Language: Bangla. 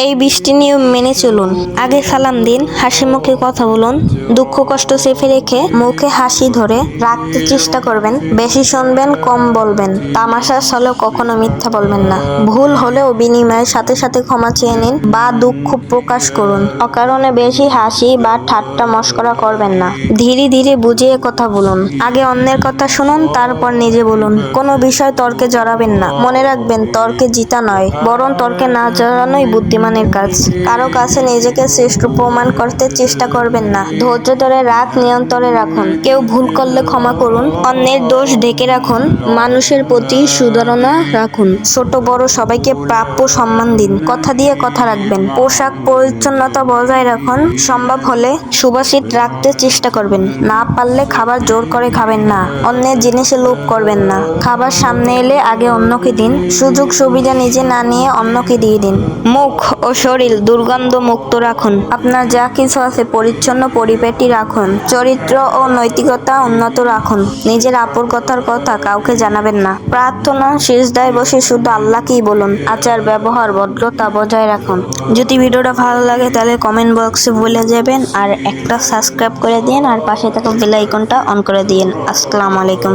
এই 20টি নিয়ম মেনে চলুন। আগে সালাম দিন, হাসি মুখে কথা বলুন, দুঃখ কষ্ট চেপে রেখে মুখে হাসি ধরে রাখতে চেষ্টা করবেন, বেশি শুনবেন, কম বলবেন, তামাশা ছলে কখনো মিথ্যা বলবেন না। ভুল হলেও বিনিময়ের সাথে সাথে ক্ষমা চেয়ে নিন বা দুঃখ প্রকাশ করুন। অকারণে বেশি হাসি বা ঠাট্টা মশকরা করবেন না। ধীরে ধীরে বুঝিয়ে কথা বলুন। আগে অন্যের কথা শুনুন, তারপর নিজে বলুন। কোনো বিষয় তর্কে জড়াবেন না। মনে রাখবেন, তর্কে জিতা নয়, বরং তর্কে না জড়ানোই বুদ্ধিমানের কাজ। কারো কাছে নিজেকে শ্রেষ্ঠ প্রমাণ করতে চেষ্টা করবেন না। ধৈর্য ধরে রাগ নিয়ন্ত্রণে রাখুন। কেউ ভুল করলে ক্ষমা করুন, অন্যের দোষ ঢেকে রাখুন, মানুষের প্রতি সুধারণা রাখুন। ছোট বড় সবাইকে প্রাপ্য সম্মান দিন। কথা দিয়ে কথা রাখবেন। পোশাক পরিচ্ছন্নতা বজায় রাখুন। সম্ভব হলে সুবাসিত রাখতে চেষ্টা করবেন। না পারলে খাবার জোর করে খাবেন না। অন্যের জিনিসে লোভ করবেন না। খাবার সামনে এলে আগে অন্যকে দিন। সুযোগ সুবিধা নিজে না নিয়ে অন্যকে দিয়ে দিন। মুখ ও শরীর দুর্গন্ধ মুক্ত রাখুন। আপনার যা কিছু আছে পরিচ্ছন্ন পরিপাটি রাখুন। চরিত্র ও নৈতিকতা উন্নত রাখুন। নিজের আপন কথার কথা কাউকে জানাবেন না। প্রার্থনা সিজদায় বসে শুধু আল্লাহকেই বলুন। আচার ব্যবহার ভদ্রতা বজায় রাখুন। যদি ভিডিওটা ভালো লাগে তাহলে কমেন্ট বক্সে বলে যাবেন, আর একটা সাবস্ক্রাইব করে দিন, আর পাশে থাকা বেল আইকনটা অন করে দিন। আসসালামু আলাইকুম।